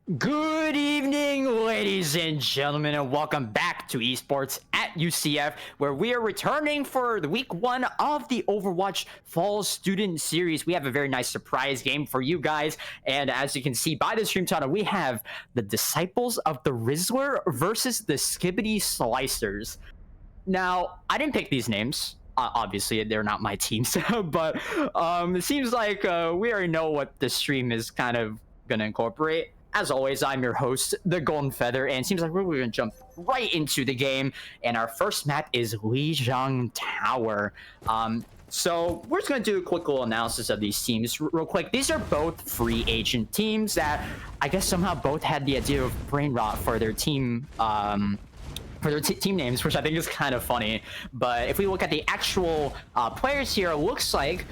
Good evening, ladies and gentlemen, and welcome back to Esports at UCF, where we are returning for the week 1 of the Overwatch Fall Student Series. We have a very nice surprise game for you guys, and as you can see by the stream title, we have the Disciples of the Rizzler versus the Skibidi Slicers. Now, I didn't pick these names. Obviously, they're not my teams, but it seems like we already know what the stream is kind of going to incorporate. As always, I'm your host, the Golden Feather, and it seems like we're going to jump right into the game. And our first map is Lijiang Tower. So we're just going to do a quick little analysis of these teams real quick. These are both free agent teams that I guess somehow both had the idea of brain rot for their team. For their team names, which I think is kind of funny. But if we look at the actual players here, it looks like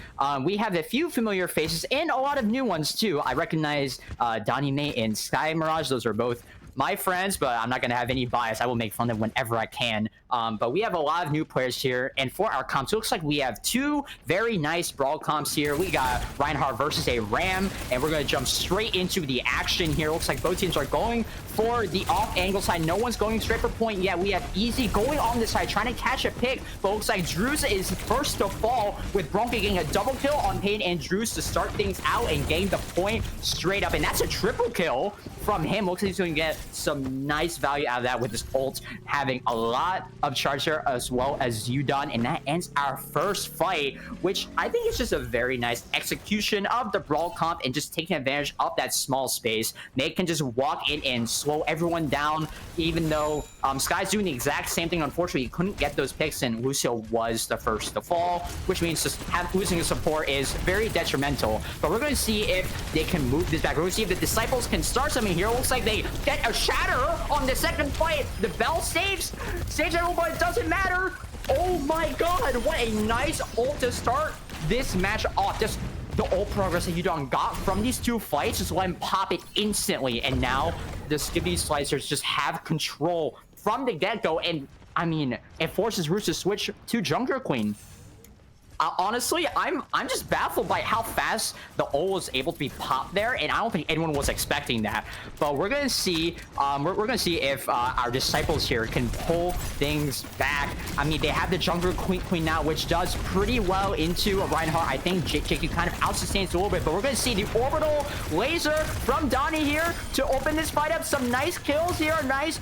we have a few familiar faces and a lot of new ones too. I recognize Donnie May and Sky Mirage. Those are both my friends, but I'm not going to have any bias. I will make fun of them whenever I can. But we have a lot of new players here. And for our comps, it looks like we have two very nice brawl comps here. We got Reinhardt versus a Ram, and we're going to jump straight into the action here. It looks like both teams are going for the off-angle side. No one's going straight for point yet. We have Easy going on this side, trying to catch a pick. But it looks like Drews is first to fall, with Bronco getting a double kill on Payne and Drews to start things out and gain the point straight up. And that's a triple kill from him. Looks like he's going to get some nice value out of that with his ult having a lot of charge here, as well as Udon, and that ends our first fight, which I think is just a very nice execution of the brawl comp and just taking advantage of that small space. They can just walk in and slow everyone down, even though Sky's doing the exact same thing. Unfortunately, he couldn't get those picks, and Lucio was the first to fall, which means just losing a support is very detrimental. But we're going to see if they can move this back. We're going to see if the Disciples can start something here. It looks like they get a shatter on the second fight. The bell saves everyone, but it doesn't matter. Oh my god, what a nice ult to start this match off. Just the ult progress that Udon got from these two fights, just let him pop it instantly. And now the Skibidi Slicers just have control from the get-go, and I mean, it forces Roos to switch to Junker Queen. Honestly, I'm just baffled by how fast the ult was able to be popped there, and I don't think anyone was expecting that. But we're gonna see, we're gonna see if our Disciples here can pull things back. I mean, they have the Jungle Queen now, which does pretty well into a Reinhardt. I think JQ kind of outsustains a little bit, but we're gonna see the orbital laser from Donnie here to open this fight up. Some nice kills here, nice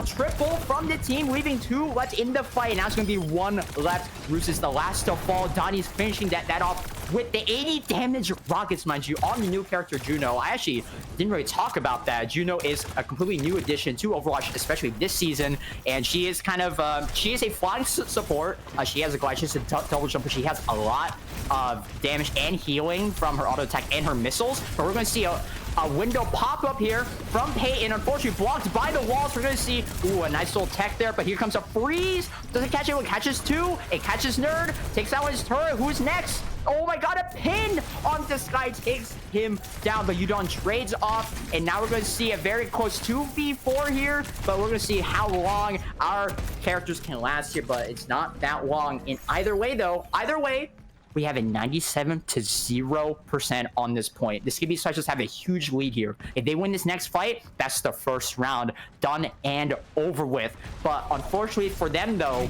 triple from the team, leaving 2 left in the fight. Now it's gonna be 1 left. Roos is the last to fall. Donnie's finishing that off with the 80 damage rockets, mind you, on the new character Juno. I actually didn't really talk about that. Juno is a completely new addition to Overwatch, especially this season, and she is kind of she is a flying support. She has a glide, she has a double jump, but she has a lot of damage and healing from her auto attack and her missiles. But we're going to see a window pop up here from Peyton, unfortunately blocked by the walls. We're going to see, ooh, a nice little tech there, but here comes a freeze. Doesn't catch it. It catches 2. It catches Nerd. Takes out his turret. Who's next? Oh my god, a pin onto Sky takes him down, but Udon trades off, and now we're going to see a very close 2v4 here, but we're going to see how long our characters can last here, but it's not that long in either way, though. Either way, we have a 97 to 0% on this point. The Skibidi Slicers have a huge lead here. If they win this next fight, that's the first round done and over with. But unfortunately for them, though,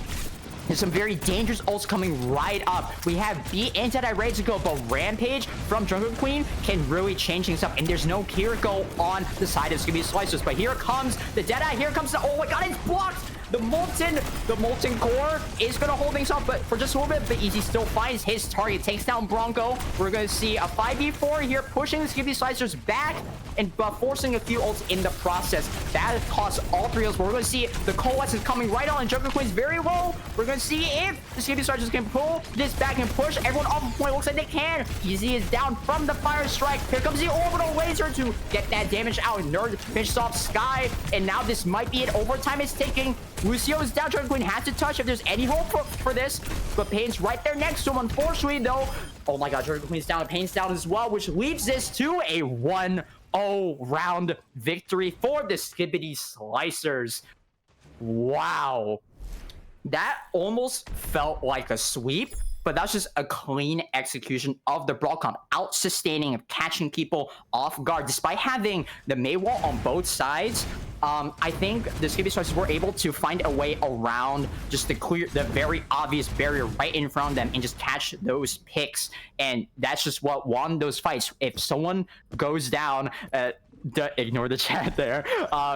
there's some very dangerous ults coming right up. We have B and Deadeye ready to go, but Rampage from Jungle Queen can really change things up. And there's no Kiriko on the side of Skibidi Slicers. But here comes the Deadeye. Here comes the... Oh my god, it's blocked! The Molten Core is going to hold things off, but for just a little bit, but Easy still finds his target, takes down Bronco. We're going to see a 5v4 here, pushing the Skibidi Slicers back and forcing a few ults in the process. That costs all 3 ults, but we're going to see the Coalesce is coming right on, and Jungle Queen's very low. We're going to see if the Skibidi Slicers can pull this back and push everyone off the point. Looks like they can. Easy is down from the fire strike. Here comes the orbital laser to get that damage out. Nerd finishes off Sky, and now this might be it. Overtime is ticking. Lucio is down. Jungle Queen has to touch if there's any hope for this, but Payne's right there next to him. Unfortunately, though, oh my god, Jungle Queen's down and Payne's down as well, which leaves this to a 1-0 round victory for the Skibidi Slicers. Wow. That almost felt like a sweep, but that's just a clean execution of the brawl comp, out sustaining and catching people off guard, despite having the Mei wall on both sides. I think the Skibidi Stars were able to find a way around just to clear the very obvious barrier right in front of them and just catch those picks. And that's just what won those fights. If someone goes down, ignore the chat there.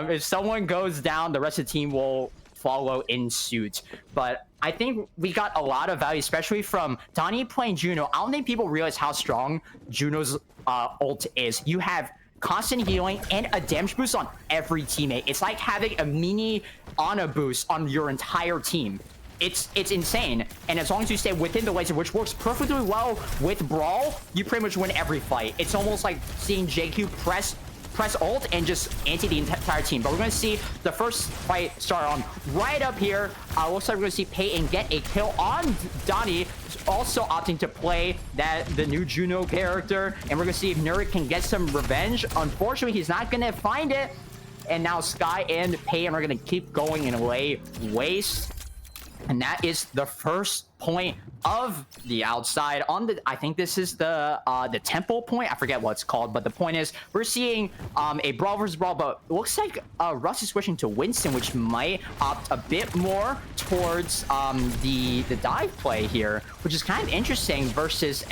If someone goes down, the rest of the team will follow in suit. But I think we got a lot of value, especially from Donnie playing Juno. I don't think people realize how strong Juno's ult is. You have constant healing and a damage boost on every teammate. It's like having a mini Ana boost on your entire team. It's insane. And as long as you stay within the laser, which works perfectly well with Brawl, you pretty much win every fight. It's almost like seeing JQ press ult and just anti the entire team. But we're going to see the first fight start on right up here. Looks like we're going to see Peyton get a kill on Donnie, also opting to play the new Juno character. And we're going to see if Nurik can get some revenge. Unfortunately, he's not going to find it. And now Sky and Peyton are going to keep going and lay waste. And that is the first point of the outside on the, I think this is the temple point. I forget what it's called, but the point is we're seeing a brawl versus brawl, but it looks like Russ is switching to Winston, which might opt a bit more towards the dive play here, which is kind of interesting versus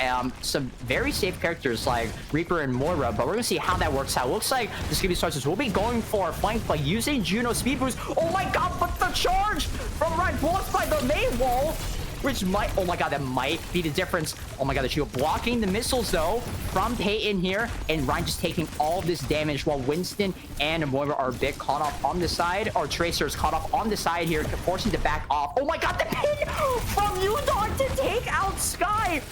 some very safe characters like Reaper and Moira. But we're gonna see how that works out. Looks like the Skibidi Stars will be going for a flank play using Juno speed boost. Oh my god, but the charge from right blocked by the main wall, which might, oh my god, that might be the difference. Oh my god, the shield blocking the missiles though from Peyton here, and Ryan just taking all of this damage while Winston and Moira are a bit caught off on the side, or Tracer is caught off on the side here, forcing to back off. Oh my god, the pin from Udon to take out Sky.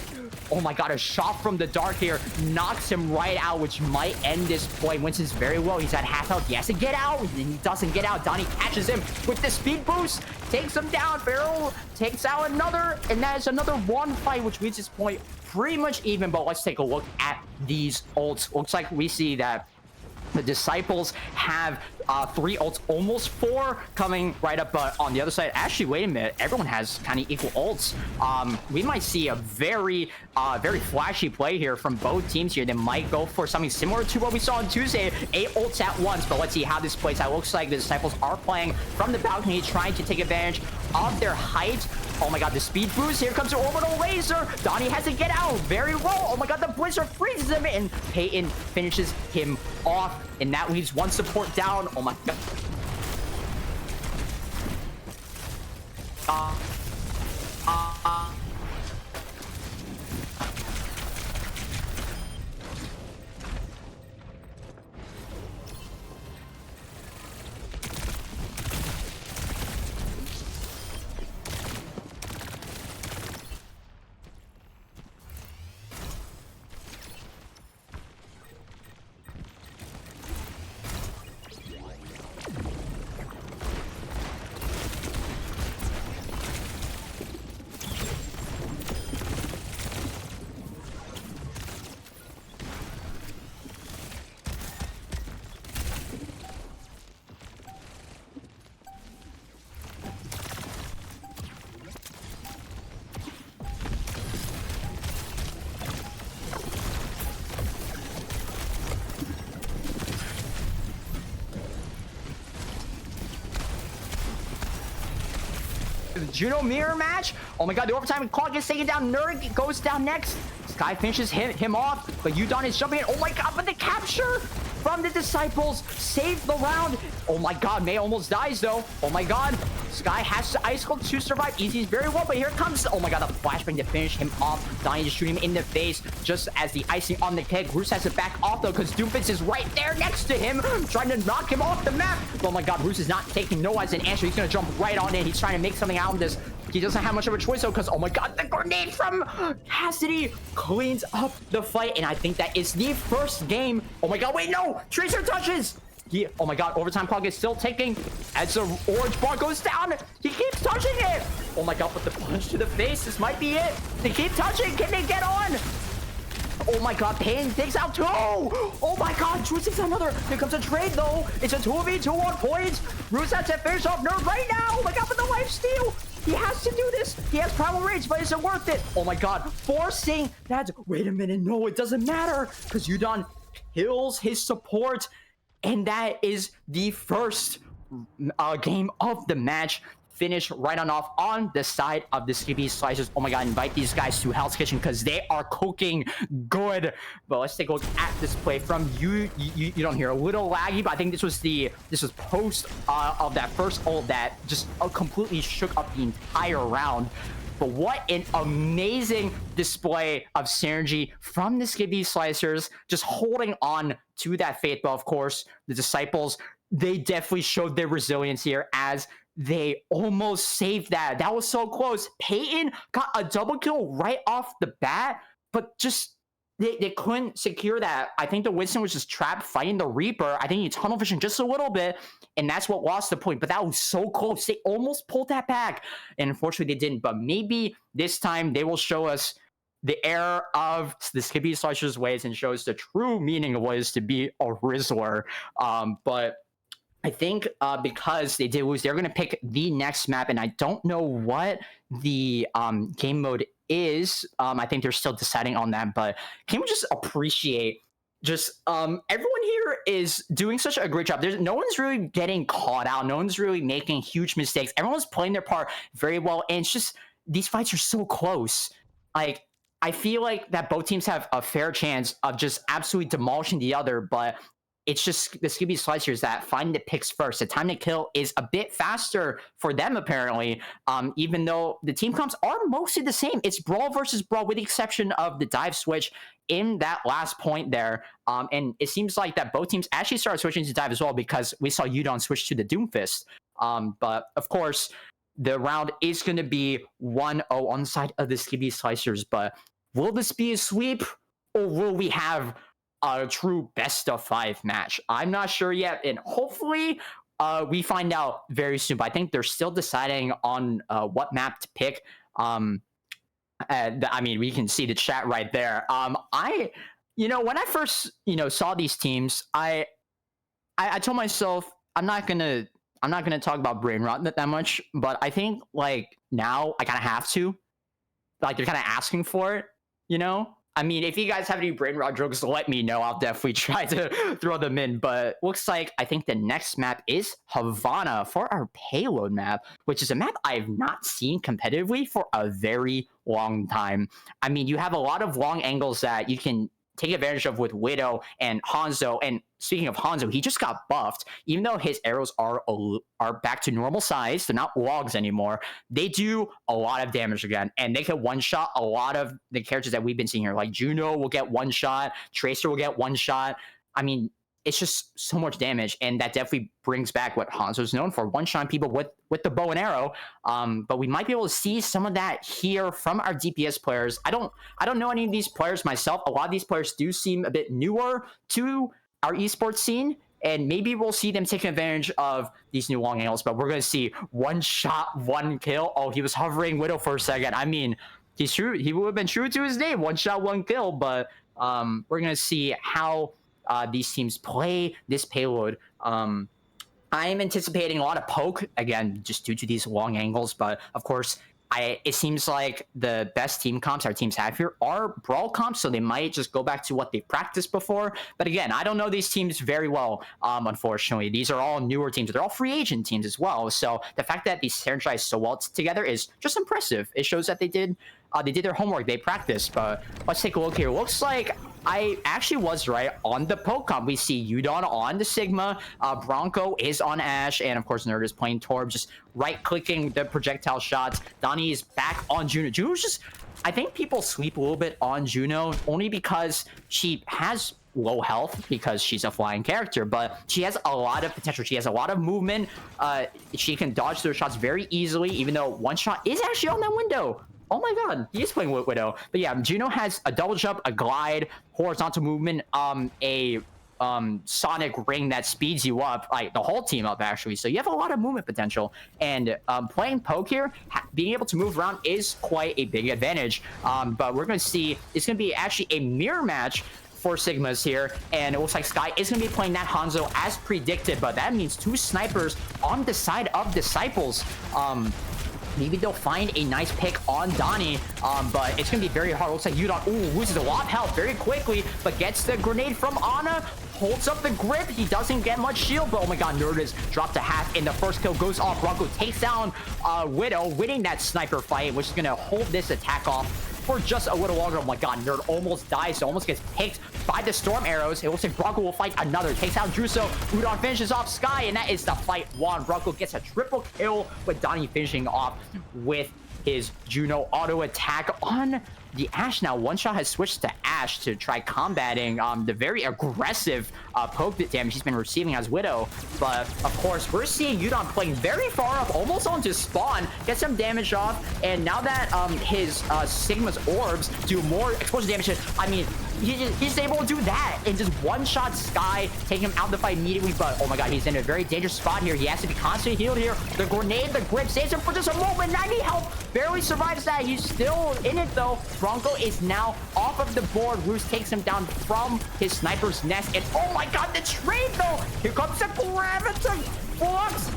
Oh my god, a shot from the dark here knocks him right out, which might end this play. Winston's very low. He's at half health. He has to get out, and he doesn't get out. Donnie catches him with the speed boost, takes him down. Farrell takes out another, and that is another one fight, which leads this point pretty much even. But let's take a look at these ults. Looks like we see that the Disciples have 3 ults, almost 4 coming right up. But on the other side, actually, wait a minute, everyone has kind of equal ults. We might see a very flashy play here from both teams here. They might go for something similar to what we saw on Tuesday, 8 ults at once. But let's see how this plays out. Looks like the Disciples are playing from the balcony, trying to take advantage of their height. Oh my god, the speed boost. Here comes the orbital laser. Donnie has to get out very low. Oh my god, the blizzard freezes him, and Peyton finishes him off. And that leaves one support down. Oh my god. Juno mirror match. Oh my god, the overtime clock gets taken down. Nurik goes down next. Sky finishes him off, but Udon is jumping in. Oh my god, but the capture from the Disciples saved the round. Oh my god, Mei almost dies though. Oh my god, Sky has to ice cold to survive. Easy's very well, but here comes, oh my god, the flashbang to finish him off. Donnie just shooting him in the face just as the icing on the cake. Roos has to back off though, because Doomfist is right there next to him, trying to knock him off the map. Oh my god, Roos is not taking no as an answer. He's gonna jump right on in. He's trying to make something out of this. He doesn't have much of a choice though, because oh my god, the grenade from Cassidy cleans up the fight, and I think that is the first game. Oh my god, wait, no! Tracer touches! Oh my god, overtime clock is still ticking as the orange bar goes down. He keeps touching it. Oh my god, with the punch to the face, this might be it. They keep touching. Can they get on? Oh my god, Payne takes out 2. Oh my god, Roos takes out another. Here comes a trade though. It's a 2v2 on points. Roos has to finish off Nerd right now. Oh my god, with the life steal. He has to do this. He has primal rage, but is it worth it? Oh my god. Forcing that. Wait a minute. No, it doesn't matter because Udon kills his support. And that is the first game of the match. Finish right on off on the side of the Skibidi Slicers. Oh my god, invite these guys to Hell's Kitchen because they are cooking good. But let's take a look at this play from you. You don't hear a little laggy, but I think this was post of that first ult that just completely shook up the entire round. But what an amazing display of synergy from the Skibidi Slicers, just holding on to that faith. But of course, the Disciples, they definitely showed their resilience here as they almost saved that. That was so close. Peyton got a double kill right off the bat, but just they couldn't secure that. I think the Winston was just trapped fighting the Reaper. I think he tunnel vision just a little bit, and that's what lost the point. But that was so close. They almost pulled that back, and unfortunately they didn't. But maybe this time they will show us the error of the Skibidi Slicers' ways and show us the true meaning of what it is to be a Rizzler. But I think because they did lose, they're going to pick the next map, and I don't know what the game mode is. I think they're still deciding on that, but can we just appreciate everyone here is doing such a great job. No one's really getting caught out. No one's really making huge mistakes. Everyone's playing their part very well, and it's just these fights are so close. Like, I feel like that both teams have a fair chance of just absolutely demolishing the other, but it's just the Skibidi Slicers that find the picks first. The time to kill is a bit faster for them, apparently, even though the team comps are mostly the same. It's Brawl versus Brawl, with the exception of the dive switch in that last point there. And it seems like that both teams actually started switching to dive as well because we saw Udon switch to the Doomfist. But, of course, the round is going to be 1-0 on the side of the Skibidi Slicers. But will this be a sweep, or will we have a true best-of-5 match? I'm not sure yet, and hopefully we find out very soon. But I think they're still deciding on what map to pick. I mean, we can see the chat right there. When I first saw these teams, I told myself I'm not gonna talk about brain rot that much. But I think like now I kind of have to. Like, they're kind of asking for it, I mean, if you guys have any brain rot jokes, let me know. I'll definitely try to throw them in. But looks like I think the next map is Havana for our payload map, which is a map I've not seen competitively for a very long time. I mean, you have a lot of long angles that you can take advantage of with Widow and Hanzo. And speaking of Hanzo, he just got buffed. Even though his arrows are back to normal size, they're not logs anymore, they do a lot of damage again. And they can one-shot a lot of the characters that we've been seeing here. Like Juno will get one shot, Tracer will get one shot. I mean, it's just so much damage, and that definitely brings back what Hanzo's known for, one-shot people with the bow and arrow. But we might be able to see some of that here from our DPS players. I don't know any of these players myself. A lot of these players do seem a bit newer to our esports scene, and maybe we'll see them taking advantage of these new long angles. But we're going to see one shot, one kill. Oh, he was hovering Widow for a second. I mean, he's true. He would have been true to his name, one shot, one kill. But we're going to see how these teams play this payload. I'm anticipating a lot of poke, again, just due to these long angles. But, of course, it seems like the best team comps our teams have here are Brawl comps, so they might just go back to what they've practiced before. But, again, I don't know these teams very well, unfortunately. These are all newer teams. They're all free agent teams as well. So the fact that these synergize so well together is just impressive. It shows that they did their homework. They practiced. But let's take a look here. Looks like I actually was right on the poke comp. We see Udon on the Sigma, Bronco is on Ash, and of course Nerd is playing Torb, just right-clicking the projectile shots. Donnie is back on Juno. Juno's just, I think people sleep a little bit on Juno, only because she has low health because she's a flying character, but she has a lot of potential. She has a lot of movement. She can dodge those shots very easily, even though one shot is actually on that window. Oh my god, he is playing with Widow. But yeah, Juno has a double jump, a glide, horizontal movement, a sonic ring that speeds you up, like the whole team up actually. So you have a lot of movement potential. And playing poke here, being able to move around is quite a big advantage. But we're going to see, it's going to be actually a mirror match for Sigmas here, and it looks like Sky is going to be playing that Hanzo as predicted, but that means two snipers on the side of Disciples. Maybe they'll find a nice pick on Donnie, but it's gonna be very hard. Looks like Udon, loses a lot of health very quickly, but gets the grenade from Ana, holds up the grip. He doesn't get much shield, but oh my god, Nerd is dropped to half, and the first kill goes off. Bronco takes down Widow, winning that sniper fight, which is gonna hold this attack off for just a little longer. Oh my god, Nerd almost dies, so almost gets picked by the storm arrows. It looks like Bronco will fight another. Takes out Druso. Udon finishes off Sky, and that is the fight won. Bronco gets a triple kill with Donnie finishing off with his Juno auto attack on the Ashe. Now one shot has switched to Ashe to try combating the very aggressive poke damage he's been receiving as Widow. But of course we're seeing Udon playing very far up, almost onto spawn, get some damage off, and now that his Sigma's orbs do more explosion damage, I mean he's able to do that and just one-shot Sky, taking him out of the fight immediately. But oh my god, he's in a very dangerous spot here. He has to be constantly healed here. The grenade, the grip saves him for just a moment. 90 health, barely survives that. He's still in it though. Bronco is now off of the board. Roos takes him down from his sniper's nest, and oh my god, the trade though. Here comes the gravity flux.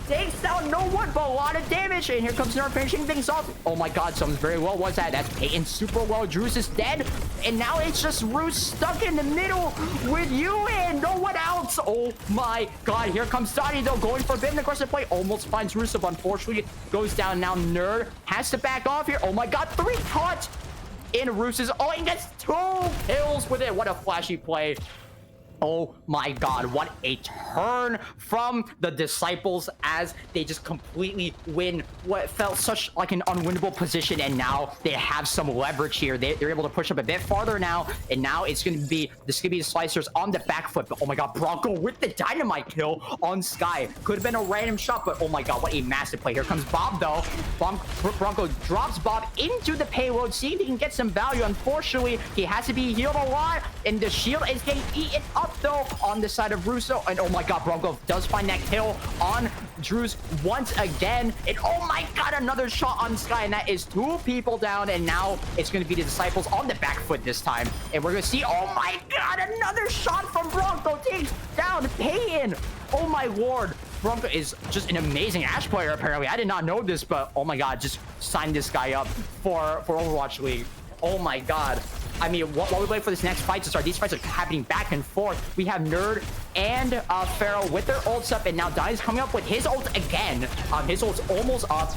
Takes down no one, but a lot of damage. And here comes Nerd finishing things off. Oh my god, someone's very well. What's that? That's Peyton super well. Drews is dead. And now it's just Roos stuck in the middle with you and no one else. Oh my god. Here comes Donnie though, going for a bit in the aggressive play. Almost finds Roos, but unfortunately goes down. Now Nerd has to back off here. Oh my god, 3 caught in Roos's. Oh, he gets 2 kills with it. What a flashy play. Oh my god, what a turn from the Disciples as they just completely win what felt such like an unwinnable position, and now they have some leverage here. They're able to push up a bit farther now, and now it's going to be the Skibidi Slicers on the back foot. But oh my god, Bronco with the dynamite kill on Sky. Could have been a random shot, but oh my god, what a massive play. Here comes Bob though. Bronco drops Bob into the payload, seeing if he can get some value. Unfortunately, he has to be healed a lot, and the shield is getting eaten up though on the side of Russo. And oh my god, Bronco does find that kill on Drews once again, and oh my god, another shot on Sky, and that is 2 people down. And now it's going to be the Disciples on the back foot this time, and we're going to see, oh my god, another shot from Bronco takes down Peyton. Oh my lord, Bronco is just an amazing Ashe player apparently. I did not know this, but oh my god, just signed this guy up for Overwatch League. Oh my god. I mean, while we wait for this next fight to start, these fights are happening back and forth. We have Nerd and Pharaoh with their ults up, and now Donnie's coming up with his ult again. His ult's almost up,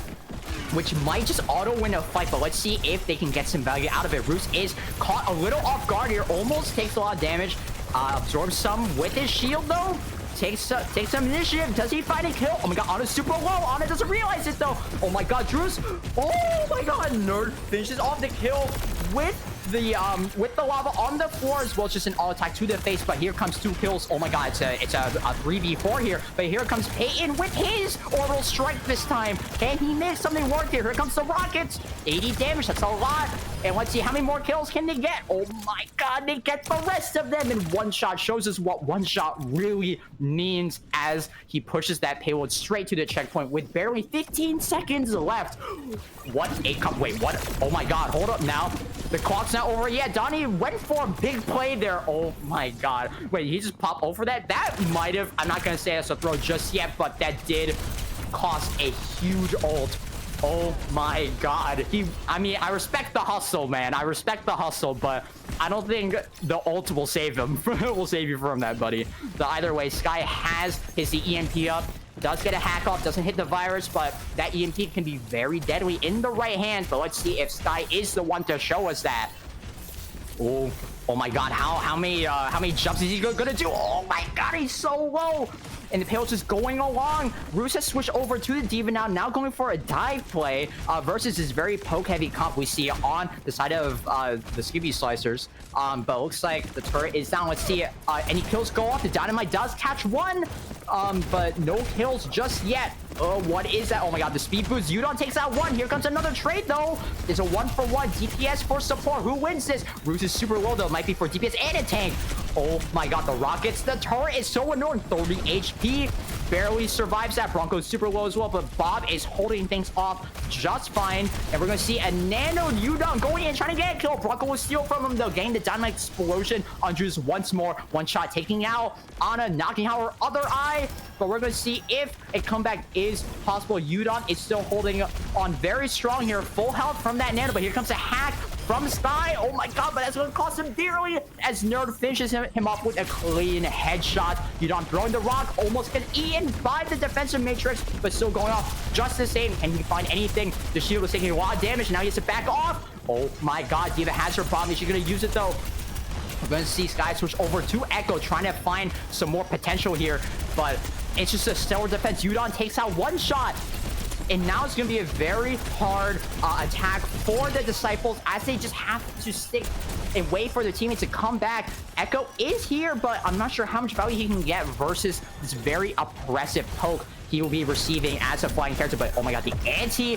which might just auto win a fight, but let's see if they can get some value out of it. Roos is caught a little off guard here, almost takes a lot of damage, absorbs some with his shield though. Takes some initiative. Does he find a kill? Oh my god, Ana's super low. Ana doesn't realize it though. Oh my god, Drews. Oh my god, Nerd finishes off the kill with the lava on the floor as well. It's just an all attack to the face, but here comes 2 kills. Oh my god, it's a 3v4 here, but here comes Peyton with his orbital strike this time. Can he make something work here? Here comes the rockets. 80 damage, that's a lot. And let's see how many more kills can they get. Oh my god, they get the rest of them in one shot. Shows us what one shot really means as he pushes that payload straight to the checkpoint with barely 15 seconds left. What a wait, what? Oh my god, hold up now. The clock's not over yet. Donnie went for a big play there. Oh my god. Wait, he just popped over that? That might have, I'm not gonna say that's a throw just yet, but that did cost a huge ult. Oh my god. I mean, I respect the hustle, man. I respect the hustle, but I don't think the ult will save him. Will save you from that, buddy. But either way, Sky has his EMP up. Does get a hack off, doesn't hit the virus, but that EMP can be very deadly in the right hand. But let's see if Sky is the one to show us that. Oh my god, how many jumps is he gonna do? Oh my god, he's so low. And the payload's just going along. Roos has switched over to the Diva now going for a dive play versus this very poke-heavy comp we see on the side of the Skibidi Slicers. But looks like the turret is down. Let's see any kills go off. The Dynamite does catch one, but no kills just yet. What is that? Oh my god, the speed boost. Udon takes out one. Here comes another trade though. It's a 1-for-1 DPS for support. Who wins this? Roos is super low though. Might be for DPS and a tank. Oh my god, the rockets. The turret is so annoying. 30 HP. Barely survives that. Bronco's super low as well, but Bob is holding things off just fine. And we're going to see a nano Udon going in, trying to get a kill. Bronco will steal from him, though, getting the dynamite explosion on Juice once more. One shot taking out Anna, knocking out her other eye. But we're going to see if a comeback is possible. Udon is still holding on very strong here. Full health from that nano, but here comes a hack from Sky. Oh my god, but that's going to cost him dearly as Nerd finishes him off with a clean headshot. Udon throwing the rock, almost gets eaten by the defensive matrix, but still going off just the same. Can he find anything? The shield was taking a lot of damage, and now he has to back off. Oh my god, D.Va has her bomb. Is she going to use it though? We're going to see Sky switch over to Echo, trying to find some more potential here, but it's just a stellar defense. Udon takes out one shot. And now it's going to be a very hard attack for the Disciples as they just have to stick and wait for their teammates to come back. Echo is here, but I'm not sure how much value he can get versus this very oppressive poke he will be receiving as a flying character. But oh my god, the anti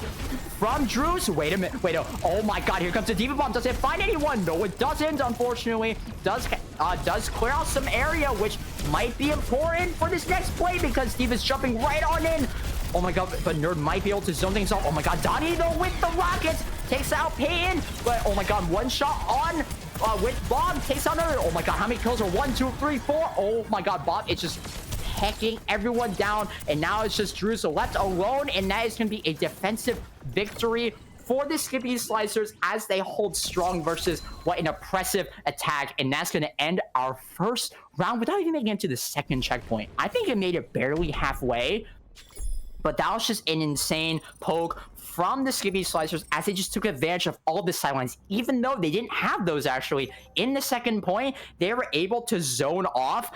from Drews. Wait a minute. Wait, oh my god, here comes the D.Va bomb. Does it find anyone? No, it doesn't, unfortunately. Does clear out some area, which might be important for this next play because D.Va's jumping right on in. Oh my god, but Nerd might be able to zone things off. Oh my god, Donnie though with the rockets takes out Peyton. But oh my god, one shot on with Bob takes out another. Oh my god, how many kills are 1, 2, 3, 4? Oh my god, Bob, it's just hacking everyone down. And now it's just Drews left alone. And that is going to be a defensive victory for the Skibidi Slicers as they hold strong versus what an oppressive attack. And that's going to end our first round without even making it to the second checkpoint. I think it made it barely halfway. But that was just an insane poke from the Skibidi Slicers as they just took advantage of all the sidelines. Even though they didn't have those actually in the second point, they were able to zone off,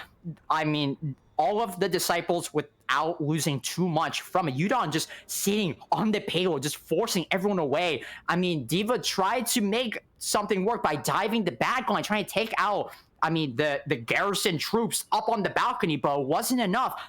I mean, all of the Disciples without losing too much from a Udon just sitting on the payload, just forcing everyone away. I mean, D.Va tried to make something work by diving the backline, trying to take out, I mean, the garrison troops up on the balcony, but it wasn't enough.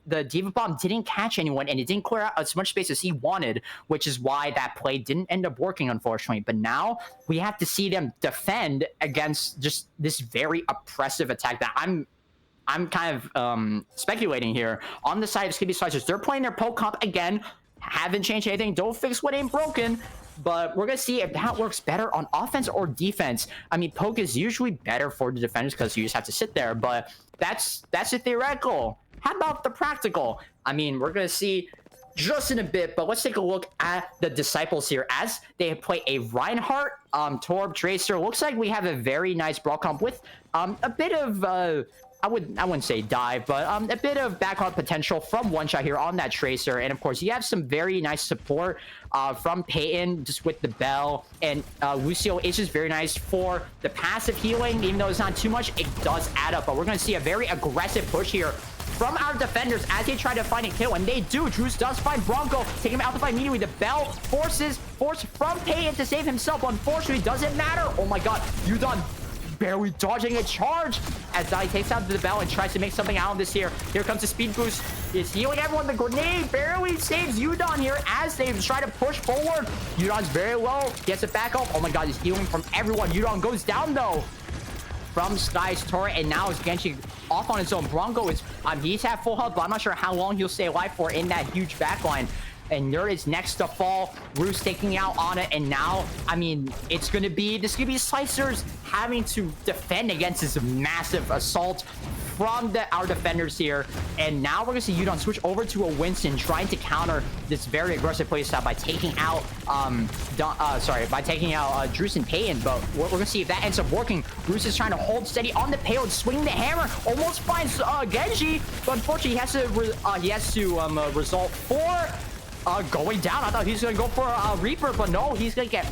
The D.Va bomb didn't catch anyone, and it didn't clear out as much space as he wanted, which is why that play didn't end up working, unfortunately. But now we have to see them defend against just this very oppressive attack that I'm kind of speculating here on the side of Skibidi Slicers. They're playing their poke comp again, haven't changed anything, don't fix what ain't broken. But we're going to see if that works better on offense or defense. I mean, poke is usually better for the defenders because you just have to sit there, but that's a theoretical. How about the practical? I mean, we're going to see just in a bit, but let's take a look at the Disciples here as they play a Reinhardt, Torb, Tracer. Looks like we have a very nice brawl comp with a bit of, I wouldn't say dive, but a bit of backup potential from one shot here on that Tracer. And of course, you have some very nice support from Peyton just with the bell. And Lucio is just very nice for the passive healing. Even though it's not too much, it does add up. But we're going to see a very aggressive push here from our defenders as they try to find a kill, and they do. Drews does find Bronco, take him out the fight immediately. The bell force from Peyton to save himself. Unfortunately, doesn't matter. Oh my god, Udon barely dodging a charge as Dai takes out the bell and tries to make something out of this here. Here comes the speed boost. He's healing everyone. The grenade barely saves Udon here as they try to push forward. Udon's very low. He has to back up. Oh my god, he's healing from everyone. Udon goes down though from Sky's turret, and now is Genshi off on his own. Bronco is he's at full health, but I'm not sure how long he'll stay alive for in that huge backline. And Nerd is next to fall. Roos taking out Anna, and now, I mean, it's going to be the Skibidi Slicers having to defend against this massive assault from our defenders here. And now we're going to see Udon switch over to a Winston, trying to counter this very aggressive playstyle by taking out, Drews and Peyton. But we're going to see if that ends up working. Bruce is trying to hold steady on the payload, swing the hammer, almost finds Genji, but unfortunately he has to result for going down. I thought he was going to go for a Reaper, but no, he's going to get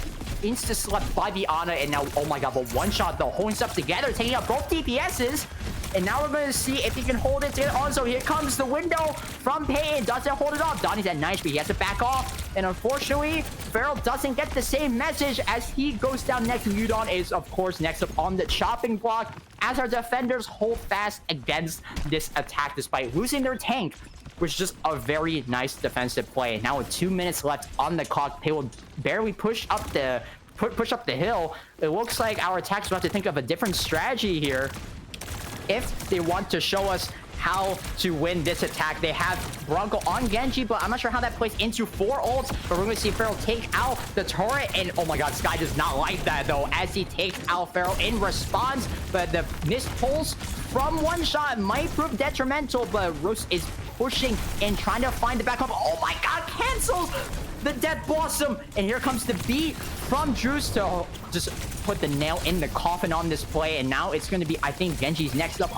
insta-slept by the Ana. And now, oh my god, but one shot though, holding stuff together, taking out both DPSs. And now we're going to see if he can hold it on. So here comes the window from Peyton. Doesn't hold it off. Donnie's at 9 HP. He has to back off. And unfortunately, Farrell doesn't get the same message as he goes down next. Udon is, of course, next up on the chopping block as our defenders hold fast against this attack despite losing their tank, which is just a very nice defensive play. Now with 2 minutes left on the clock, Pay will barely push up the hill. It looks like our attackers will have to think of a different strategy here. if they want to show us how to win this attack. They have Bronco on Genji, but I'm not sure how that plays into 4 ults. But we're going to see Pharaoh take out the turret, and oh my god, Sky does not like that though, as he takes out Pharaoh in response. But the missed pulse from one shot might prove detrimental, but Roos is pushing and trying to find the backup. Oh my god, cancels the Death Blossom, and here comes the beat from Drews to just put the nail in the coffin on this play. And now it's going to be, I think, Genji's next up.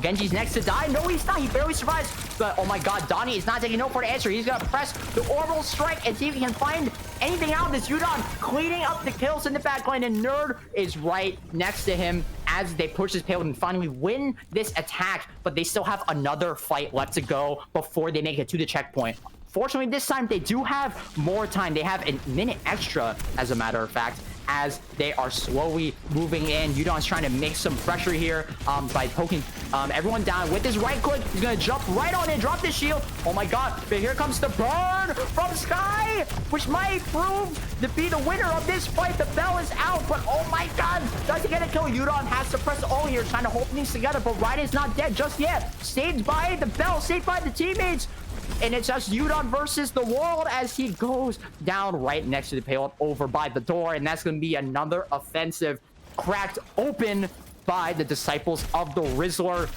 Genji's next to die. No, he's not. He barely survives. But oh my god, Donnie is not taking no for the answer. He's going to press the orbital strike and see if he can find anything out of this. Yudon cleaning up the kills in the backline, and Nerd is right next to him as they push his payload and finally win this attack. But they still have another fight left to go before they make it to the checkpoint. Fortunately, this time they do have more time. They have a minute extra, as a matter of fact, as they are slowly moving in. Yudon's trying to make some pressure here by poking everyone down with his right click. He's going to jump right on and drop the shield. Oh my god, but here comes the burn from Sky, which might prove to be the winner of this fight. The bell is out, but oh my god, does he get a kill? Yudon has to press O here, trying to hold things together, but Ryan is not dead just yet. Saved by the bell, saved by the teammates. And it's just Yudon versus the world as he goes down right next to the payload over by the door. And that's going to be another offensive cracked open by the disciples of the Rizzler,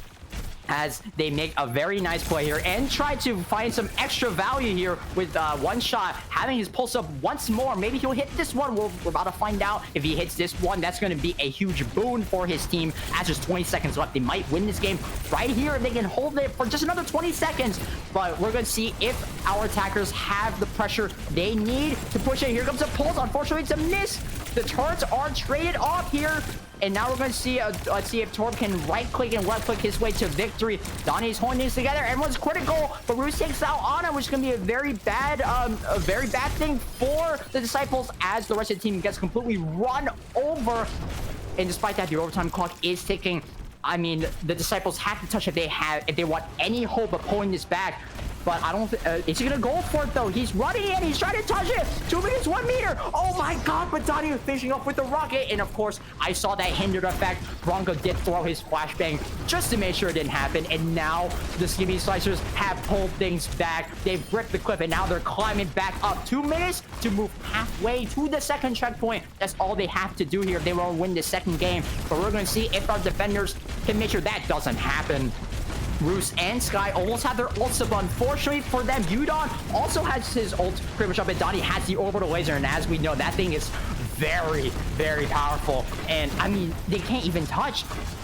as they make a very nice play here and try to find some extra value here with one shot, having his pulse up once more. Maybe he'll hit this one. We're about to find out. If he hits this one, that's going to be a huge boon for his team, as there's 20 seconds left. They might win this game right here if they can hold it for just another 20 seconds. But we're going to see if our attackers have the pressure they need to push it. Here comes a pulse. Unfortunately, it's a miss. The turrets are traded off here. And now we're going to see, let's see if Torb can right-click and left-click his way to victory. Donnie's holding these together. Everyone's critical, but Roos takes out Ana, which is going to be a very bad thing for the Disciples, as the rest of the team gets completely run over. And despite that, the overtime clock is ticking. I mean, the Disciples have to touch if they want any hope of pulling this back. But I don't think, is he gonna go for it though? He's running in, he's trying to touch it. 2 minutes, 1 meter. Oh my god, but Donnie was finishing off with the rocket. And of course, I saw that hindered effect. Bronco did throw his flashbang just to make sure it didn't happen. And now the Skibidi Slicers have pulled things back. They've ripped the cliff, and now they're climbing back up. 2 minutes to move halfway to the second checkpoint. That's all they have to do here if they want to win the second game. But we're gonna see if our defenders can make sure that doesn't happen. Roos and Sky almost have their ults up. Unfortunately for them, Yudon also has his ult pretty much up, and Donnie has the orbital laser, and as we know, that thing is very, very powerful. And I mean, they can't even touch.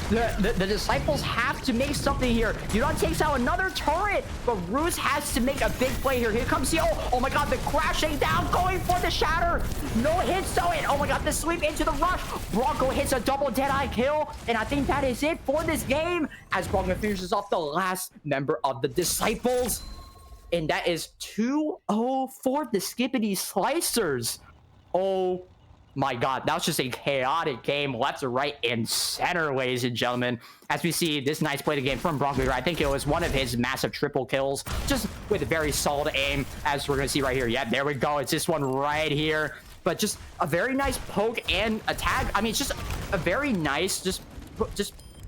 The Disciples have to make something here. Yudon takes out another turret, but Roos has to make a big play here. Here comes the oh my god, the crashing down, going for the shatter. No hits though, and oh my god, the sweep into the rush. Bronco hits a double Deadeye kill, and I think that is it for this game, as Bronco finishes off the last member of the Disciples. And that is 2-0 for the Skibidi Slicers. Oh my god, that was just a chaotic game, left to right and center, ladies and gentlemen. As we see this nice play of the game from Bronco, I think it was one of his massive triple kills, just with a very solid aim, as we're going to see right here. Yeah, there we go. It's this one right here. But just a very nice poke and attack. I mean, it's just a very nice,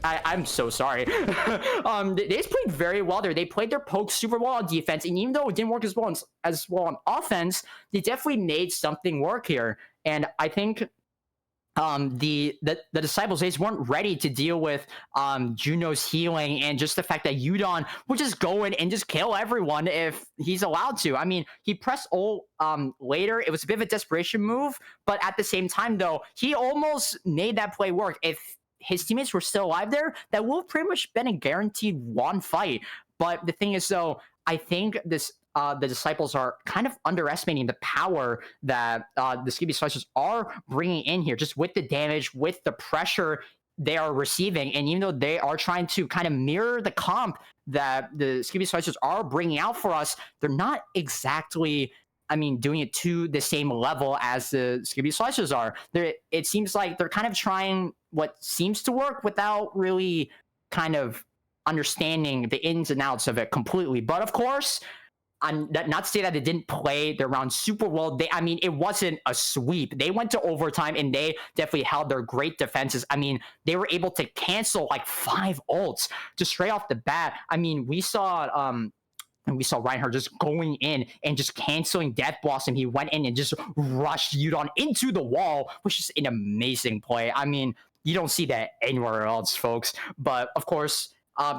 I'm so sorry. They just played very well there. They played their poke super well on defense, and even though it didn't work as well on offense, they definitely made something work here. And I think the Disciples, they just weren't ready to deal with Juno's healing, and just the fact that Yudon would just go in and just kill everyone if he's allowed to. I mean, he pressed ult later. It was a bit of a desperation move, but at the same time though, he almost made that play work. If his teammates were still alive there, that would have pretty much been a guaranteed one fight. But the thing is though, I think this the Disciples are kind of underestimating the power that the Skibidi Slicers are bringing in here, just with the damage, with the pressure they are receiving. And even though they are trying to kind of mirror the comp that the Skibidi Slicers are bringing out for us, they're not exactly, I mean, doing it to the same level as the Skibidi Slicers are. It seems like they're kind of trying what seems to work without really kind of understanding the ins and outs of it completely. But of course, not to say that they didn't play their round super well. I mean, it wasn't a sweep. They went to overtime and they definitely held their great defenses. I mean, they were able to cancel like 5 ults just straight off the bat. I mean, we saw Reinhardt just going in and just canceling Death Blossom. He went in and just rushed Yudon into the wall, which is an amazing play. I mean, you don't see that anywhere else, folks. But of course,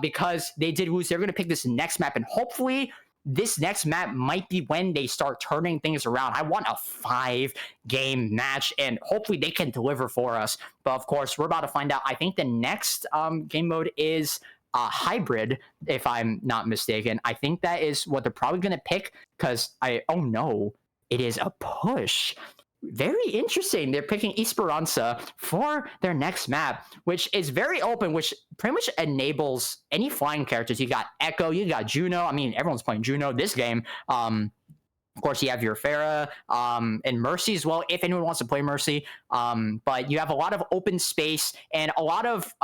because they did lose, they're going to pick this next map, and hopefully this next map might be when they start turning things around. I want a 5-game match, and hopefully they can deliver for us. But of course, we're about to find out. I think the next game mode is hybrid, if I'm not mistaken. I think that is what they're probably going to pick, because oh no, it is a push. Very interesting. They're picking Esperanza for their next map, which is very open, which pretty much enables any flying characters. You got Echo, you got Juno. I mean, everyone's playing Juno this game. Of course, you have your Pharah and Mercy as well, if anyone wants to play Mercy. But you have a lot of open space and a lot of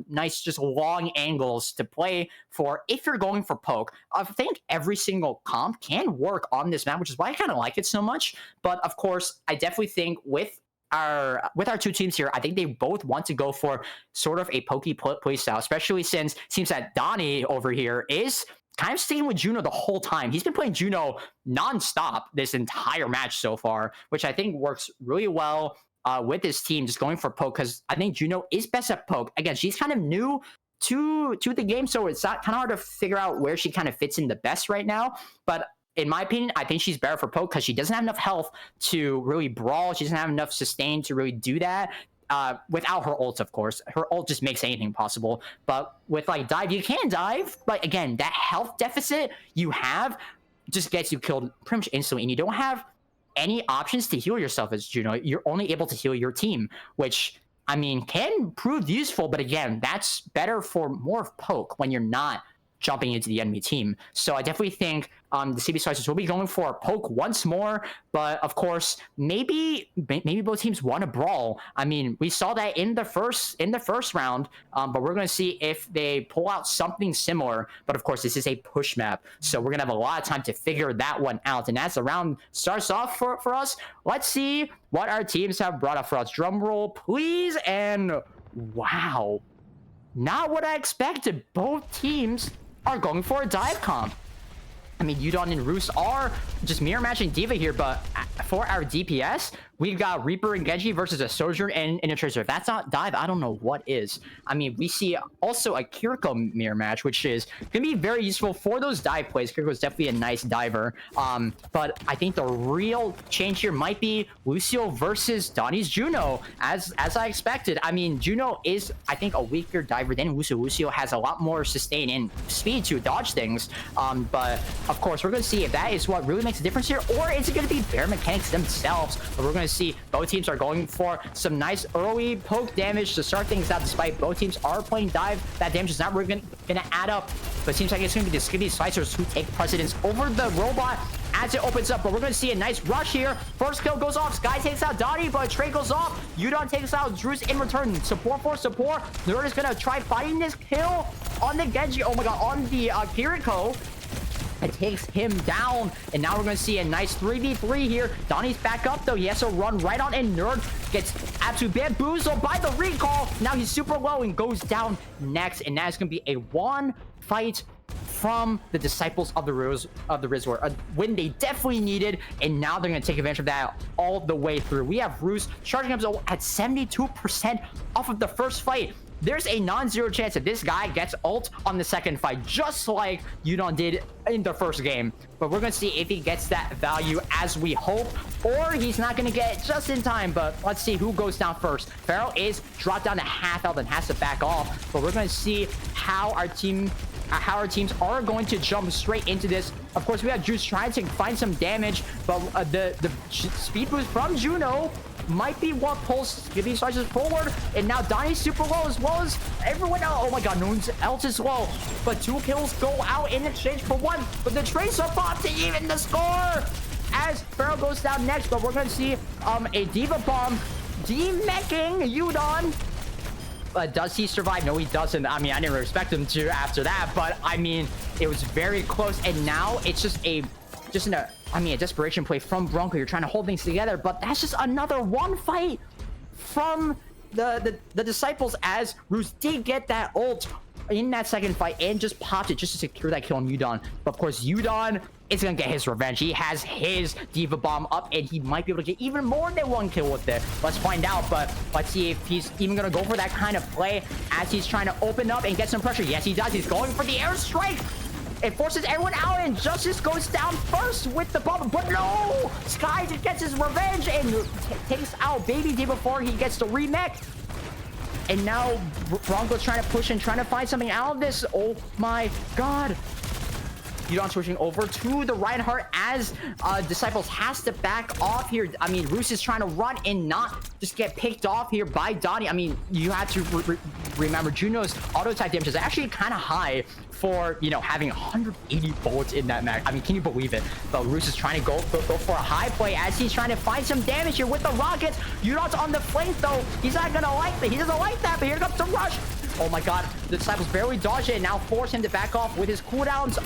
nice, just long angles to play for if you're going for poke. I think every single comp can work on this map, which is why I kind of like it so much. But of course, I definitely think with our 2 teams here, I think they both want to go for sort of a pokey play style, especially since it seems that Donnie over here is kind of staying with Juno the whole time. He's been playing Juno nonstop this entire match so far, which I think works really well with his team, just going for poke, because I think Juno is best at poke. Again, she's kind of new to the game, so it's not kind of hard to figure out where she kind of fits in the best right now. But in my opinion, I think she's better for poke because she doesn't have enough health to really brawl. She doesn't have enough sustain to really do that. Without her ult, of course. Her ult just makes anything possible. But with like dive, you can dive. But again, that health deficit you have just gets you killed pretty much instantly. And you don't have any options to heal yourself as Juno. You're only able to heal your team, which, I mean, can prove useful. But again, that's better for more of poke when you're not jumping into the enemy team. So I definitely think the CB Slicers will be going for poke once more, but of course, maybe both teams want to brawl. I mean, we saw that in the first round, but we're going to see if they pull out something similar. But of course, this is a push map, so we're going to have a lot of time to figure that one out. And as the round starts off for us, let's see what our teams have brought up for us. Drum roll, please. And wow, not what I expected. Both teams are going for a dive comp. I mean, Yudon and Roos are just mirror matching D.Va here, but for our DPS, we've got Reaper and Genji versus a Sojourn and a Tracer. If that's not dive, I don't know what is. I mean, we see also a Kiriko mirror match, which is going to be very useful for those dive plays. Kiriko is definitely a nice diver. But I think the real change here might be Lucio versus Donnie's Juno, as I expected. I mean, Juno is, I think, a weaker diver than Lucio. Lucio has a lot more sustain and speed to dodge things. But of course, we're going to see if that is what really makes a difference here, or is it going to be bear mechanics themselves? But we're going to see both teams are going for some nice early poke damage to start things out, despite both teams are playing dive. That damage is not really going to add up, but it seems like it's going to be the Skibidi Slicers who take precedence over the robot as it opens up. But we're going to see a nice rush here. First kill goes off. Sky takes out Donnie, but Trey goes off. Yudon takes out Drews in return. Support for support. Nerd is going to try fighting this kill on the Genji. Oh my god, on the Kiriko. It takes him down, and now we're going to see a nice 3v3 here. Donnie's back up, though. He has to run right on, and Nerd gets absolutely bamboozled by the recall. Now he's super low and goes down next, and that's going to be a one fight from the Disciples of the Rizzler, a win they definitely needed, and now they're going to take advantage of that all the way through. We have Roos charging up at 72% off of the first fight. There's a non-zero chance that this guy gets ult on the second fight, just like Yudon did in the first game. But we're going to see if he gets that value as we hope, or he's not going to get it just in time. But let's see who goes down first. Pharaoh is dropped down to half health and has to back off. But we're going to see how our teams are going to jump straight into this. Of course, we have Juice trying to find some damage, but the speed boost from Juno might be what pulls Skibidi Slicers forward. And now Donnie's super low, as well as everyone else. Oh my god, no one else is low. But 2 kills go out in exchange for 1. But the Tracer bot to even the score as Pharaoh goes down next. But we're going to see a D.Va bomb demeching Yudon. Does he survive? No, he doesn't. I mean, I didn't expect him to after that, but I mean, it was very close. And now it's just a desperation play from Bronco. You're trying to hold things together, but that's just another one fight from the Disciples, as Roos did get that ult in that second fight and just popped it just to secure that kill on Udon. But of course, Udon is gonna get his revenge. He has his Diva Bomb up, and he might be able to get even more than one kill with it. Let's find out, but let's see if he's even gonna go for that kind of play as he's trying to open up and get some pressure. Yes, he does. He's going for the airstrike. It forces everyone out, and Justice goes down first with the bomb. But no! Sky just gets his revenge and takes out Baby D before he gets the remake. And now Bronco's trying to push and trying to find something out of this. Oh my god. Udon switching over to the Reinhardt as Disciples has to back off here. I mean, Roos is trying to run and not just get picked off here by Donnie. I mean, you have to remember Juno's auto attack damage is actually kind of high for, you know, having 180 bullets in that mag. I mean, can you believe it? But Roos is trying to go for a high play as he's trying to find some damage here with the rockets. Udon's on the flank though. He's not gonna like that. He doesn't like that, but here comes the rush. Oh my god, the Disciples barely dodge it and now force him to back off with his cooldowns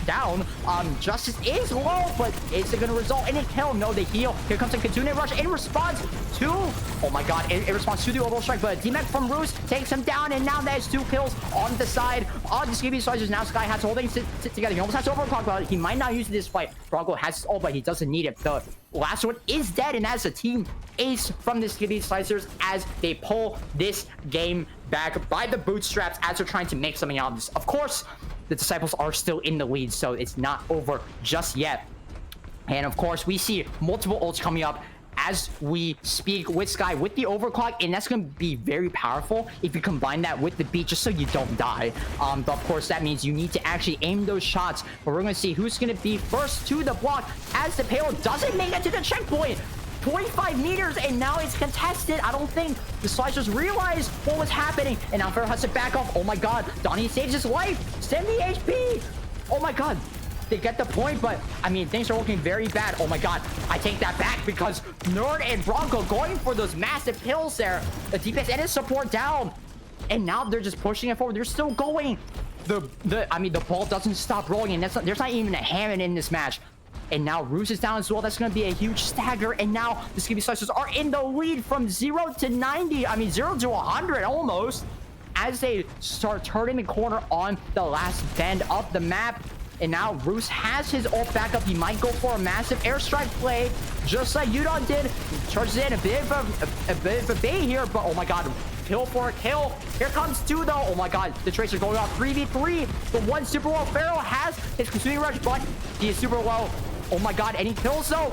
down. Justice is low, but is it going to result in a kill? No, they heal. Here comes a Kitsune rush in response to, oh my god, in response to the orbital strike, but D-Mech from Roos takes him down, and now there's 2 kills on the side of the Skibidi Slicers. Now Sky has to hold things together. He almost has to overclock, but he might not use this fight. Bronco has his ult, but he doesn't need it. The last one is dead, and that's a team ace from the Skibidi Slicers as they pull this game back by the bootstraps as they're trying to make something out of this. Of course, the Disciples are still in the lead, so it's not over just yet. And of course, we see multiple ults coming up as we speak with Sky with the overclock, and that's going to be very powerful if you combine that with the beat just so you don't die. But of course, that means you need to actually aim those shots. But we're going to see who's going to be first to the block as the payload doesn't make it to the checkpoint. 25 meters, and now it's contested. I don't think the Slicers realized what was happening, and now Pharaoh has to back off. Oh my god, Donnie saves his life. 70 HP. Oh my god, they get the point, but I mean, things are looking very bad. Oh my god, I take that back because Nerd and Bronco going for those massive kills there. The DPS and his support down, and now they're just pushing it forward. They're still going. The ball doesn't stop rolling, and there's not even a Hammond in this match. And now Roos is down as well. That's going to be a huge stagger. And now the Skibidi Slicers are in the lead from 0 to 90. I mean, 0 to 100 almost. As they start turning the corner on the last bend of the map. And now Roos has his ult back up. He might go for a massive airstrike play, just like Udon did. He charges in a bit of a bait here, but oh my god, kill for a kill. Here comes 2 though. Oh my god, the Tracer going off 3v3. The one super low Pharaoh has his consuming rush, but he is super low. Oh my god, any kills though?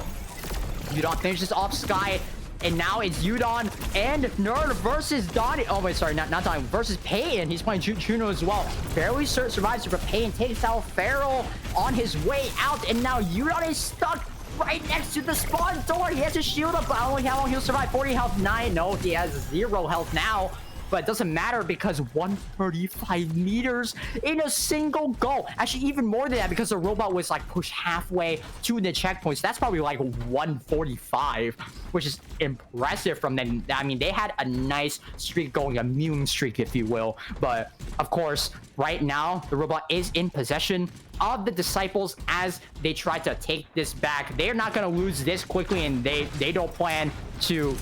Udon finishes off Sky. And now it's Udon and Nerd versus Donnie. Oh, wait, sorry, not Donnie. Versus Payton. He's playing Juno as well. Barely survives, but Payton takes out Feral on his way out. And now Udon is stuck right next to the spawn door. He has his shield up. I don't know how long he'll survive. 40 health, 9. No, he has 0 health now. But it doesn't matter because 135 meters in a single go. Actually, even more than that because the robot was like pushed halfway to the checkpoint. So that's probably like 145, which is impressive from them. I mean, they had a nice streak going, a mewing streak, if you will. But of course, right now, the robot is in possession of the Disciples as they try to take this back. They're not going to lose this quickly, and they don't plan to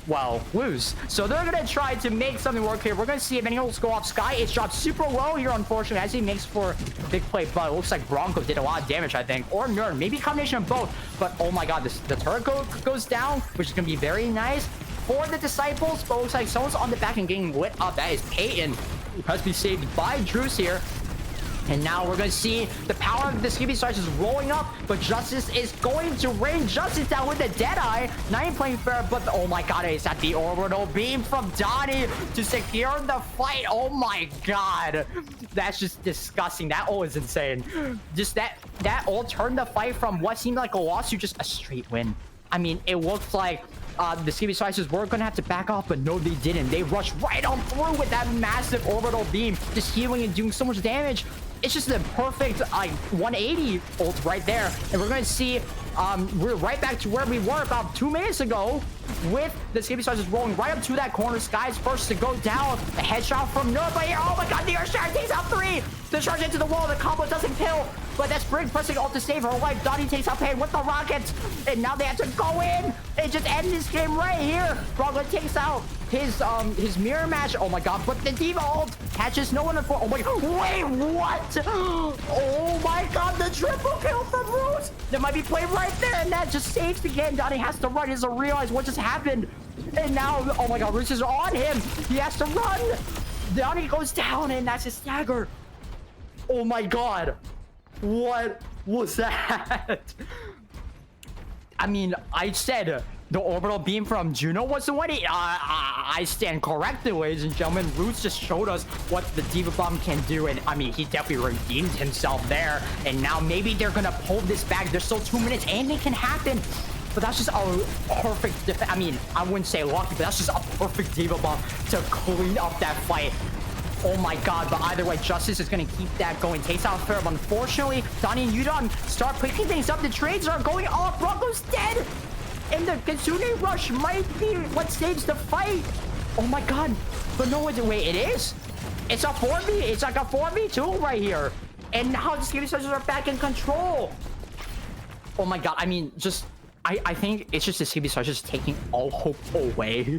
well, lose. So they're gonna try to make something work here. We're gonna see if any holes go off Sky. It's dropped super low here, unfortunately, as he makes for a big play, but it looks like Bronco did a lot of damage, I think, or Nerd, maybe a combination of both. But oh my god, the turret goes down, which is gonna be very nice for the Disciples, but looks like someone's on the back and getting lit up. That is Payton, who has to be saved by Drews here. And now we're going to see the power of the Skibidi Slicers rolling up, but Justice is going to rain Justice down with the Deadeye. Not even playing fair, but oh my god, it's at the orbital beam from Donnie to secure the fight. Oh my god, that's just disgusting. That ult is insane. Just that ult turned the fight from what seemed like a loss to just a straight win. I mean, it looked like the Skibidi Slicers were going to have to back off, but no, they didn't. They rushed right on through with that massive orbital beam, just healing and doing so much damage. It's just a perfect like 180 ult right there. And we're going to see we're right back to where we were about 2 minutes ago with the Skibidi Stars just rolling right up to that corner. Sky's first to go down. A headshot from Nerd, but here, oh my god, the Earth Shard takes out 3. The charge into the wall, the combo doesn't kill, but that's Brig pressing ult to save her life. Donnie takes out Pain with the rockets, and now they have to go in and just end this game right here. Bronco takes out his mirror match. Oh my god, but the Diva ult catches no one. Oh my god, wait, what? Oh my god, the triple kill from Rose. That might be played right there, and that just saves the game. Donnie has to run. He doesn't realize what just happened, and now, oh my god, Rose is on him. He has to run. Donnie goes down, and that's his stagger. Oh my god, what was that? I mean, I said the orbital beam from Juno was the one. I stand corrected, ladies and gentlemen. Roots just showed us what the Diva Bomb can do, and I mean, he definitely redeemed himself there. And now maybe they're gonna pull this back. There's still 2 minutes, and it can happen. But that's just a perfect I mean, I wouldn't say lucky, but that's just a perfect Diva Bomb to clean up that fight. Oh my god, but either way, Justice is going to keep that going. Takes out Fair, but unfortunately, Donnie and Udon start picking things up. The trades are going off. Bronco's dead. And the Kitsune Rush might be what saves the fight. Oh my god. But no, wait, it is? It's a 4v. It's like a 4v2 right here. And now the Skibidi Stars are back in control. Oh my god, I mean, just... I think it's just the Skibidi Stars just taking all hope away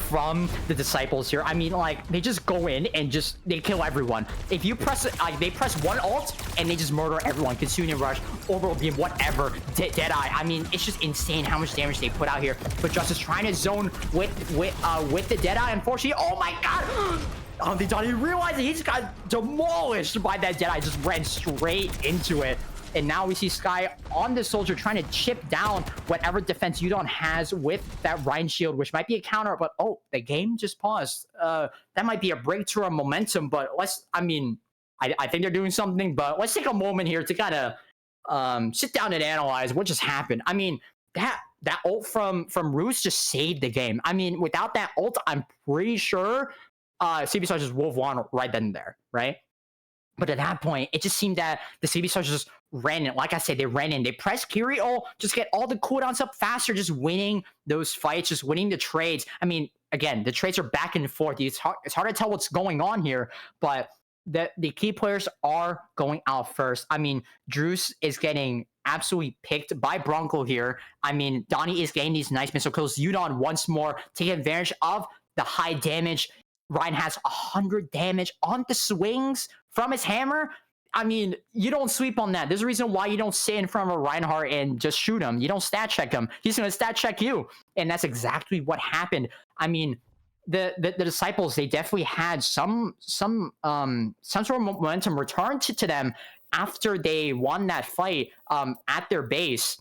from the Disciples here. I mean, like, they just go in and just, they kill everyone. If you press, they press one ult and they just murder everyone. Kitsune Rush, Orbital Beam, whatever, Deadeye. I mean, it's just insane how much damage they put out here. But Justice trying to zone with the Deadeye, unfortunately. Oh my god! They don't even realize that he just got demolished by that Deadeye. Just ran straight into it. And now we see Sky on the soldier trying to chip down whatever defense Udon has with that Rhine shield, which might be a counter, but oh, the game just paused. That might be a breakthrough of momentum, but I think they're doing something, but let's take a moment here to kind of sit down and analyze what just happened. I mean, that ult from Roos just saved the game. I mean, without that ult, I'm pretty sure Skibidi Stars just wove on right then and there, right? But at that point, it just seemed that the Skibidi Stars just ran in. Like I said, they ran in. They pressed Kiri ult, just get all the cooldowns up faster, just winning those fights, just winning the trades. I mean, again, the trades are back and forth. It's hard to tell what's going on here, but the key players are going out first. I mean, Drews is getting absolutely picked by Bronco here. I mean, Donnie is getting these nice missile kills. Udon once more taking advantage of the high damage. Ryan has 100 damage on the swings from his hammer. I mean, you don't sweep on that. There's a reason why you don't sit in front of a Reinhardt and just shoot him. You don't stat check him. He's going to stat check you. And that's exactly what happened. I mean, the Disciples, they definitely had some sort of momentum return to them after they won that fight at their base.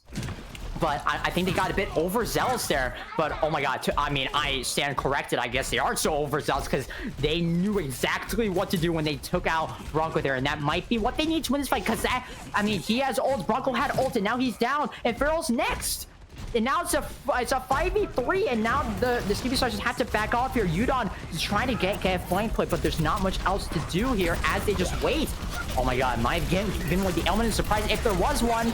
But I think they got a bit overzealous there. But, oh my god, I mean, I stand corrected. I guess they are so overzealous because they knew exactly what to do when they took out Bronco there. And that might be what they need to win this fight. Because, I mean, he has ult. Bronco had ult, and now he's down. And Farrell's next. And now it's a 5v3. And now the Skibidi Stars just have to back off here. Udon is trying to get a flank play, but there's not much else to do here as they just wait. Oh my god, might have been like the element of surprise if there was one.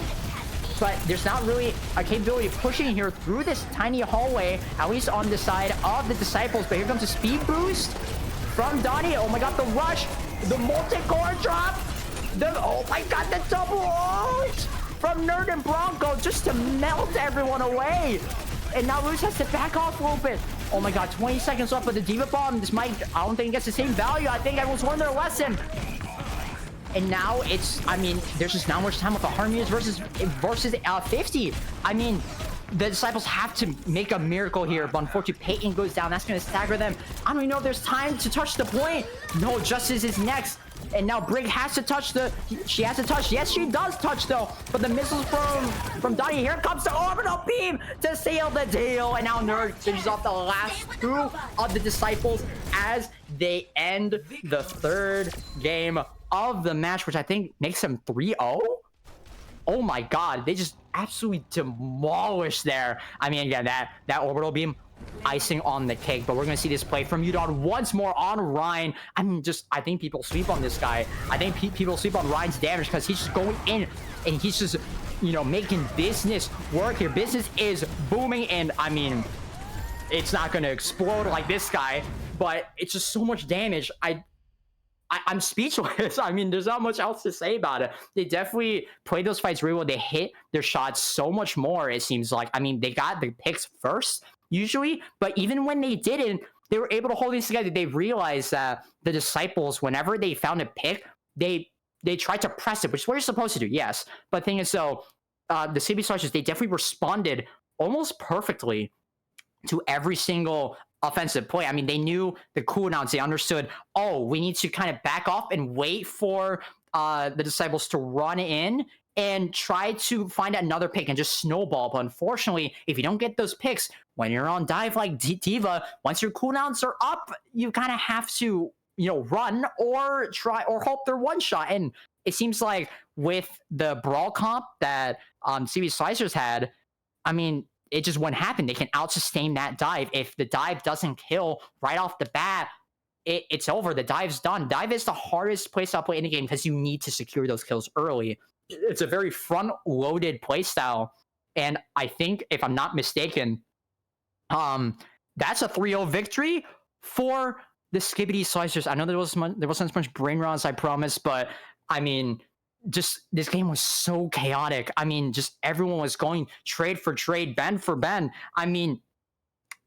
But there's not really a capability of pushing here through this tiny hallway, at least on the side of the Disciples. But here comes a speed boost from Donnie. Oh my god, the rush, the multi-core drop, oh my god, the double ult from Nerd and Bronco just to melt everyone away. And now Luz has to back off a little bit. Oh my god, 20 seconds left with the Diva Bomb. This might, I don't think it gets the same value. I think everyone's learned their lesson. And now it's, I mean, there's just not much time with the Harmonious versus 50. I mean, the Disciples have to make a miracle here, but unfortunately, Peyton goes down. That's going to stagger them. I don't even know if there's time to touch the point. No, Justice is next. And now Brig has to touch she has to touch. Yes, she does touch though. But the missiles from Donnie. Here comes the orbital beam to seal the deal. And now Nerd finishes off the last two of the Disciples as they end the third game of the match, which I think makes them 3-0. Oh my god, they just absolutely demolished there. I mean, again, that orbital beam, icing on the cake. But we're gonna see this play from Udon once more on Ryan. I mean, I think people sleep on this guy. I think people sleep on Ryan's damage because he's just going in and he's just making business work here. Business is booming, and I mean, it's not going to explode like this guy, but it's just so much damage. I'm speechless. I mean, there's not much else to say about it. They definitely played those fights really well. They hit their shots so much more, it seems like. I mean, they got the picks first, usually, but even when they didn't, they were able to hold these together. They realized that the Disciples, whenever they found a pick, they tried to press it, which is what you're supposed to do, yes. But the thing is, the Skibidi Slashers, they definitely responded almost perfectly to every single offensive play. I mean, they knew the cooldowns. They understood, oh, we need to kind of back off and wait for the Disciples to run in and try to find another pick and just snowball. But unfortunately, if you don't get those picks, when you're on dive like D.Va, once your cooldowns are up, you kind of have to, run or try or hope they're one shot. And it seems like with the brawl comp that Skibidi Slicers had, I mean, it just wouldn't happen. They can out-sustain that dive. If the dive doesn't kill right off the bat, it's over. The dive's done. Dive is the hardest playstyle play in the game because you need to secure those kills early. It's a very front-loaded playstyle, and I think, if I'm not mistaken, that's a 3-0 victory for the Skibidi Slicers. I know there wasn't as much brain rot as I promised, but I mean, just this game was so chaotic. I mean, just everyone was going trade for trade, bend for bend. I mean,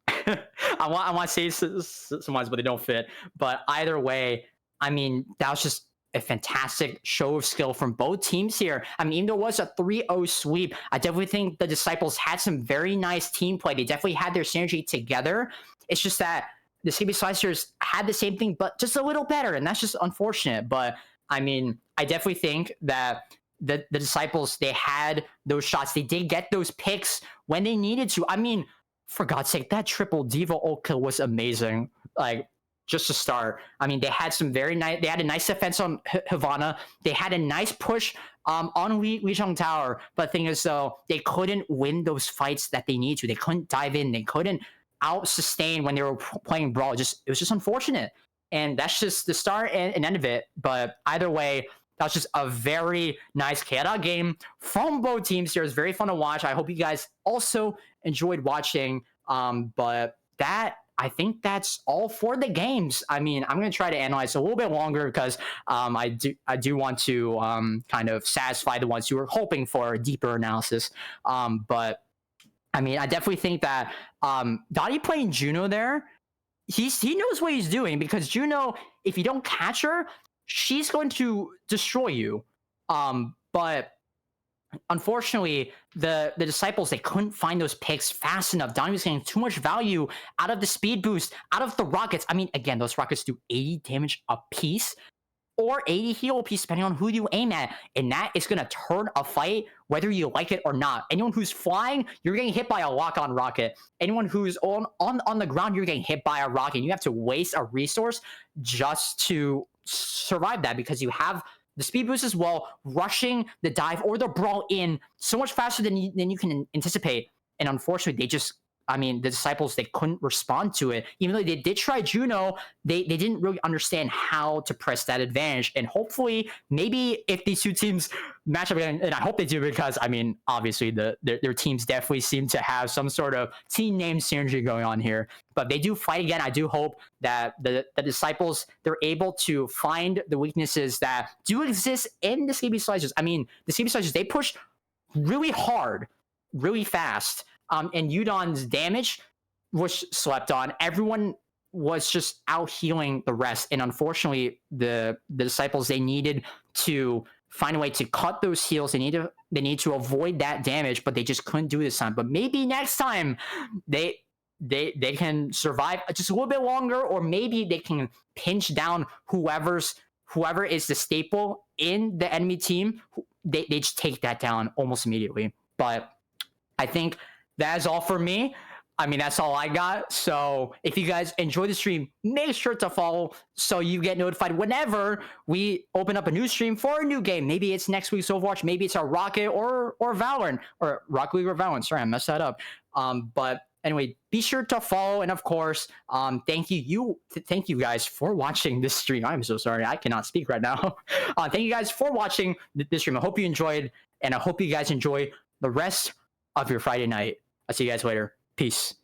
I want to say some words, but they don't fit. But either way, I mean, that was just a fantastic show of skill from both teams here. I mean, even though it was a 3-0 sweep, I definitely think the Disciples had some very nice team play. They definitely had their synergy together. It's just that the Skibidi Slicers had the same thing, but just a little better, and that's just unfortunate. But I mean, I definitely think that the Disciples, they had those shots. They did get those picks when they needed to. I mean, for God's sake, that triple D.Va ult kill was amazing. Like, just to start. I mean, they had some very nice, they had a nice defense on Havana. They had a nice push on Lijiang Tower. But the thing is, though, they couldn't win those fights that they need to. They couldn't dive in. They couldn't out-sustain when they were playing Brawl. It was just unfortunate. And that's just the start and end of it. But either way, that was just a very nice chaotic game from both teams here. It was very fun to watch. I hope you guys also enjoyed watching. But I think that's all for the games. I mean, I'm going to try to analyze a little bit longer because I do want to kind of satisfy the ones who are hoping for a deeper analysis. But I mean, I definitely think that Dottie playing Juno there, he knows what he's doing, because Juno, if you don't catch her, she's going to destroy you. But unfortunately, the Disciples, they couldn't find those picks fast enough. Donnie was getting too much value out of the speed boost, out of the rockets. I mean, again, those rockets do 80 damage a piece or 80 heal a piece, depending on who you aim at. And that is going to turn a fight, whether you like it or not. Anyone who's flying, you're getting hit by a lock-on rocket. Anyone who's on the ground, you're getting hit by a rocket. You have to waste a resource just to survive that, because you have the speed boost as well, rushing the dive or the brawl in so much faster than you can anticipate. And unfortunately, the Disciples, they couldn't respond to it. Even though they did try Juno, they didn't really understand how to press that advantage. And hopefully, maybe if these two teams match up again, and I hope they do, because, I mean, obviously, their teams definitely seem to have some sort of team name synergy going on here. But they do fight again. I do hope that the Disciples, they're able to find the weaknesses that do exist in the Skibidi Slicers. I mean, the Skibidi Slicers, they push really hard, really fast. And Udon's damage was slept on. Everyone was just out healing the rest. And unfortunately, the Disciples, they needed to find a way to cut those heals. They need to avoid that damage, but they just couldn't do this time. But maybe next time they can survive just a little bit longer, or maybe they can pinch down whoever is the staple in the enemy team. They just take that down almost immediately. But I think that is all for me. I mean, that's all I got. So if you guys enjoy the stream, make sure to follow so you get notified whenever we open up a new stream for a new game. Maybe it's next week's Overwatch. Maybe it's our Rocket or Valorant, or Rocket League or Valorant. Sorry, I messed that up. But anyway, be sure to follow. And of course, thank you guys for watching this stream. I'm so sorry. I cannot speak right now. Thank you guys for watching this stream. I hope you enjoyed. And I hope you guys enjoy the rest of your Friday night. I'll see you guys later. Peace.